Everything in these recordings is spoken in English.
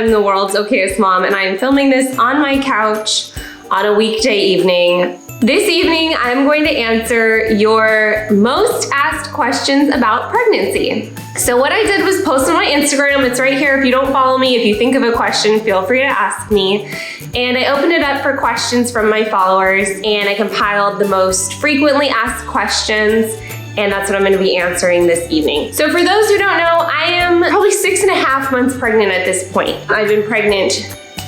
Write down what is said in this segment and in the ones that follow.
I'm the world's okayest mom, and I'm filming this on my couch on a weekday evening. This evening, I'm going to answer your most asked questions about pregnancy. So what I did was post on my Instagram. It's right here. If you don't follow me, if you think of a question, feel free to ask me. And I opened it up for questions from my followers, and I compiled the most frequently asked questions, and that's what I'm going to be answering this evening. So for those who don't know, I am probably 6.5 months pregnant at this point. I've been pregnant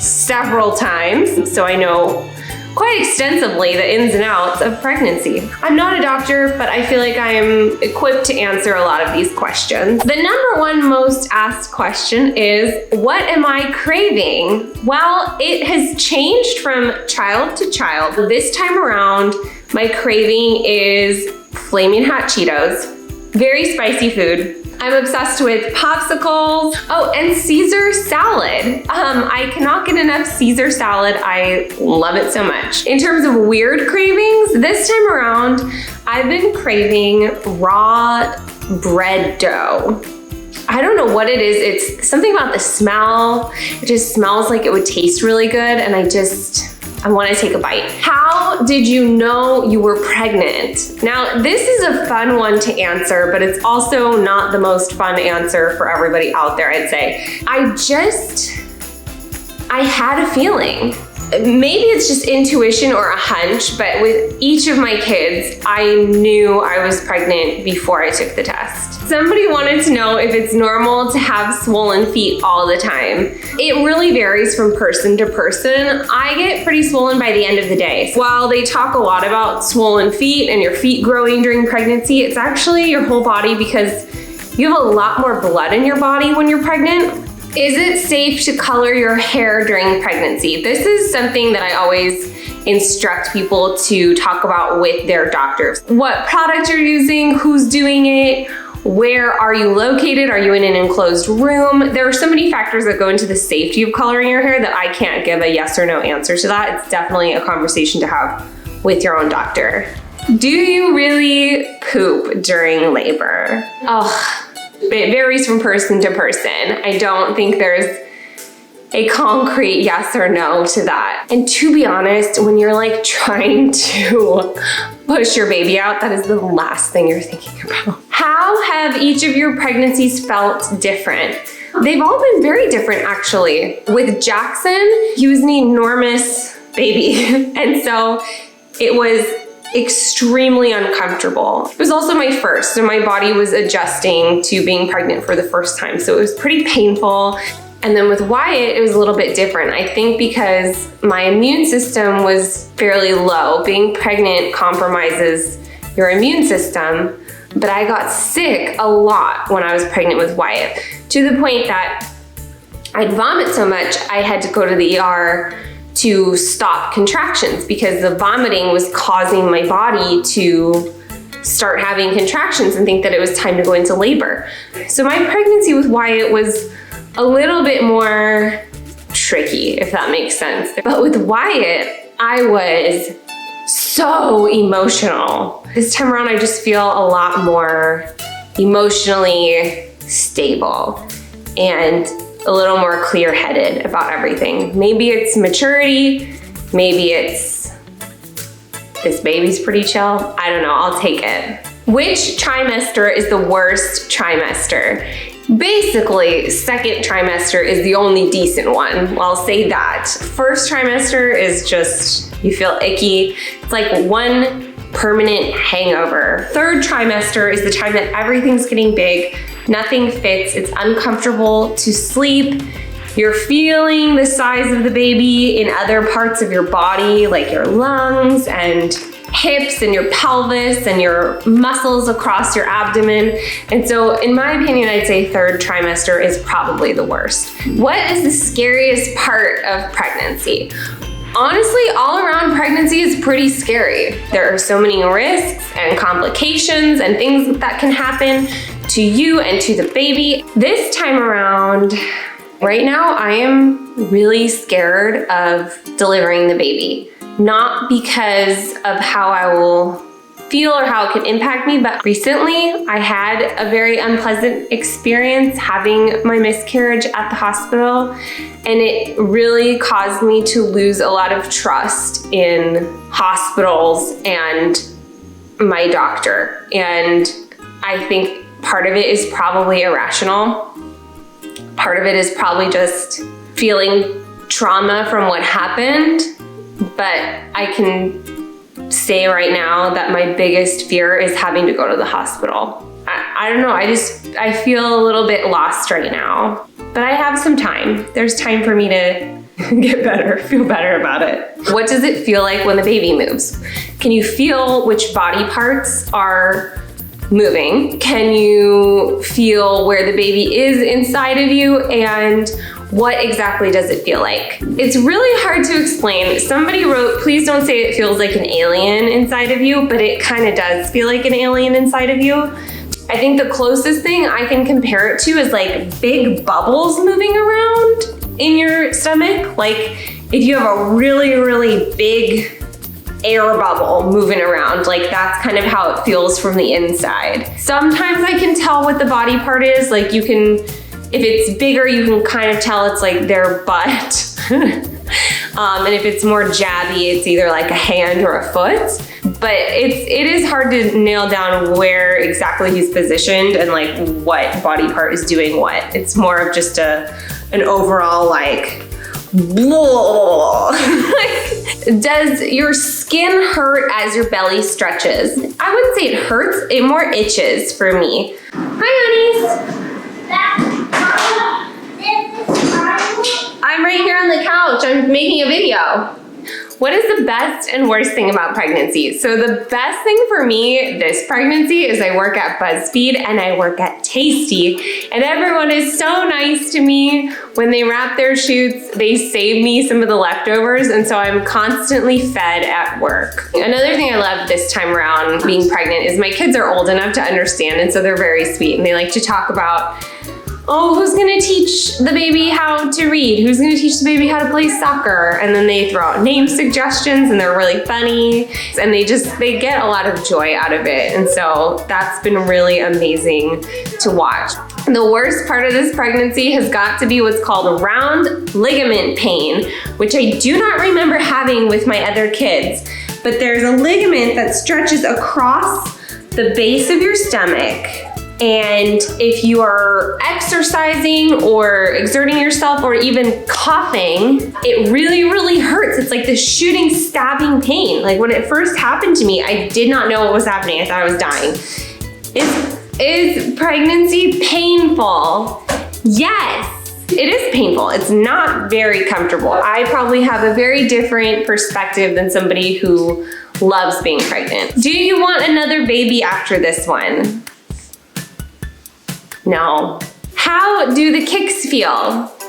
several times, so I know quite extensively the ins and outs of pregnancy. I'm not a doctor, but I feel like I am equipped to answer a lot of these questions. The number one most asked question is, what am I craving? Well, it has changed from child to child. This time around, my craving is Flaming Hot Cheetos, very spicy food. I'm obsessed with popsicles. Oh, and Caesar salad. I cannot get enough Caesar salad. I love it so much. In terms of weird cravings, this time around, I've been craving raw bread dough. I don't know what it is. It's something about the smell. It just smells like it would taste really good, and I want to take a bite. How did you know you were pregnant? Now, this is a fun one to answer, but it's also not the most fun answer for everybody out there, I'd say. I had a feeling. Maybe it's just intuition or a hunch, but with each of my kids, I knew I was pregnant before I took the test. Somebody wanted to know if it's normal to have swollen feet all the time. It really varies from person to person. I get pretty swollen by the end of the day. While they talk a lot about swollen feet and your feet growing during pregnancy, it's actually your whole body because you have a lot more blood in your body when you're pregnant. Is it safe to color your hair during pregnancy? This is something that I always instruct people to talk about with their doctors. What product you're using, who's doing it, where are you located? Are you in an enclosed room? There are so many factors that go into the safety of coloring your hair that I can't give a yes or no answer to that. It's definitely a conversation to have with your own doctor. Do you really poop during labor? Oh. It varies from person to person. I don't think there's a concrete yes or no to that. And to be honest, when you're like trying to push your baby out, that is the last thing you're thinking about. How have each of your pregnancies felt different? They've all been very different, actually. With Jackson, he was an enormous baby. And so it was extremely uncomfortable. It was also my first, so my body was adjusting to being pregnant for the first time, so it was pretty painful. And then with Wyatt, it was a little bit different. I think because my immune system was fairly low. Being pregnant compromises your immune system, but I got sick a lot when I was pregnant with Wyatt, to the point that I'd vomit so much I had to go to the ER to stop contractions because the vomiting was causing my body to start having contractions and think that it was time to go into labor. So my pregnancy with Wyatt was a little bit more tricky, if that makes sense. But with Wyatt, I was so emotional. This time around, I just feel a lot more emotionally stable and a little more clear-headed about everything. Maybe it's maturity, maybe it's this baby's pretty chill. I don't know, I'll take it. Which trimester is the worst trimester? Basically, second trimester is the only decent one. Well, I'll say that. First trimester is just, you feel icky. It's like one permanent hangover. Third trimester is the time that everything's getting big, nothing fits, it's uncomfortable to sleep, you're feeling the size of the baby in other parts of your body, like your lungs and hips and your pelvis and your muscles across your abdomen. And so in my opinion, I'd say third trimester is probably the worst. What is the scariest part of pregnancy? Honestly, all around pregnancy is pretty scary. There are so many risks and complications and things that can happen to you and to the baby. This time around, right now, I am really scared of delivering the baby. Not because of how I will feel or how it can impact me, but recently I had a very unpleasant experience having my miscarriage at the hospital, and it really caused me to lose a lot of trust in hospitals and my doctor. And I think part of it is probably irrational. Part of it is probably just feeling trauma from what happened, but I can say right now that my biggest fear is having to go to the hospital. I don't know, I feel a little bit lost right now, but I have some time. There's time for me to get better, feel better about it. What does it feel like when the baby moves? Can you feel which body parts are moving? Can you feel where the baby is inside of you, and what exactly does it feel like? It's really hard to explain. Somebody wrote, please don't say it feels like an alien inside of you, but it kind of does feel like an alien inside of you. I think the closest thing I can compare it to is like big bubbles moving around in your stomach. Like if you have a really, really big air bubble moving around, like that's kind of how it feels from the inside. Sometimes I can tell what the body part is. Like you can, if it's bigger, you can kind of tell it's like their butt. And if it's more jabby, it's either like a hand or a foot. But it is hard to nail down where exactly he's positioned and like what body part is doing what. It's more of just an overall like, does your skin hurt as your belly stretches? I wouldn't say it hurts, it more itches for me. Hi, honeys. I'm right here on the couch. I'm making a video. What is the best and worst thing about pregnancy? So the best thing for me this pregnancy is I work at BuzzFeed and I work at Tasty, and everyone is so nice to me. When they wrap their shoots, they save me some of the leftovers, and so I'm constantly fed at work. Another thing I love this time around being pregnant is my kids are old enough to understand, and so they're very sweet, and they like to talk about, oh, who's gonna teach the baby how to read? Who's gonna teach the baby how to play soccer? And then they throw out name suggestions, and they're really funny. And they get a lot of joy out of it. And so that's been really amazing to watch. The worst part of this pregnancy has got to be what's called round ligament pain, which I do not remember having with my other kids. But there's a ligament that stretches across the base of your stomach. And if you are exercising or exerting yourself or even coughing, it really, really hurts. It's like this shooting, stabbing pain. Like when it first happened to me, I did not know what was happening. I thought I was dying. Is pregnancy painful? Yes, it is painful. It's not very comfortable. I probably have a very different perspective than somebody who loves being pregnant. Do you want another baby after this one? No. How do the kicks feel?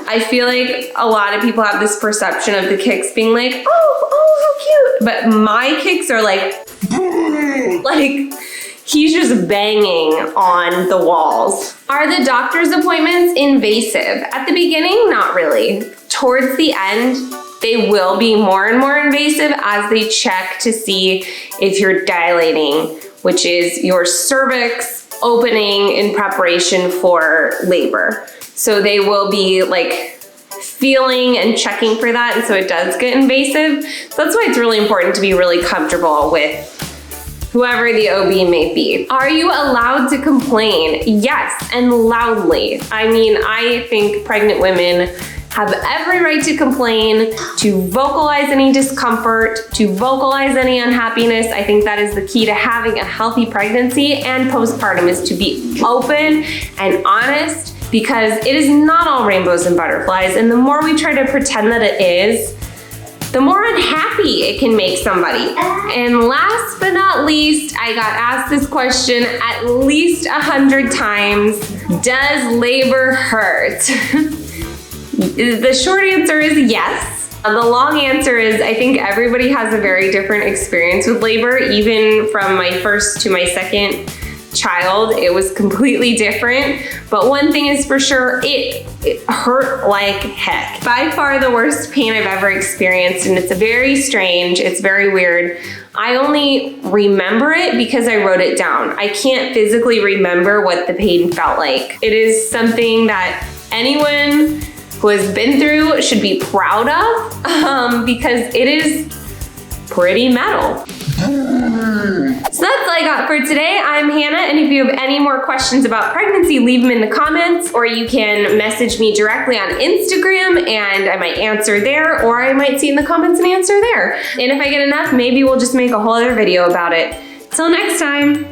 I feel like a lot of people have this perception of the kicks being like, oh, how cute. But my kicks are like he's just banging on the walls. Are the doctor's appointments invasive? At the beginning, not really. Towards the end, they will be more and more invasive as they check to see if you're dilating, which is your cervix opening in preparation for labor. So they will be like feeling and checking for that, and so it does get invasive. So that's why it's really important to be really comfortable with whoever the OB may be. Are you allowed to complain? Yes, and loudly. I mean, I think pregnant women have every right to complain, to vocalize any discomfort, to vocalize any unhappiness. I think that is the key to having a healthy pregnancy and postpartum, is to be open and honest, because it is not all rainbows and butterflies. And the more we try to pretend that it is, the more unhappy it can make somebody. And last but not least, I got asked this question at least 100 times. Does labor hurt? The short answer is yes. The long answer is I think everybody has a very different experience with labor, even from my first to my second child, it was completely different. But one thing is for sure, it hurt like heck. By far the worst pain I've ever experienced, and it's very strange, it's very weird. I only remember it because I wrote it down. I can't physically remember what the pain felt like. It is something that anyone who has been through should be proud of, because it is pretty metal. So that's all I got for today. I'm Hannah, and if you have any more questions about pregnancy, leave them in the comments, or you can message me directly on Instagram and I might answer there, or I might see in the comments and answer there. And if I get enough, maybe we'll just make a whole other video about it. Till next time.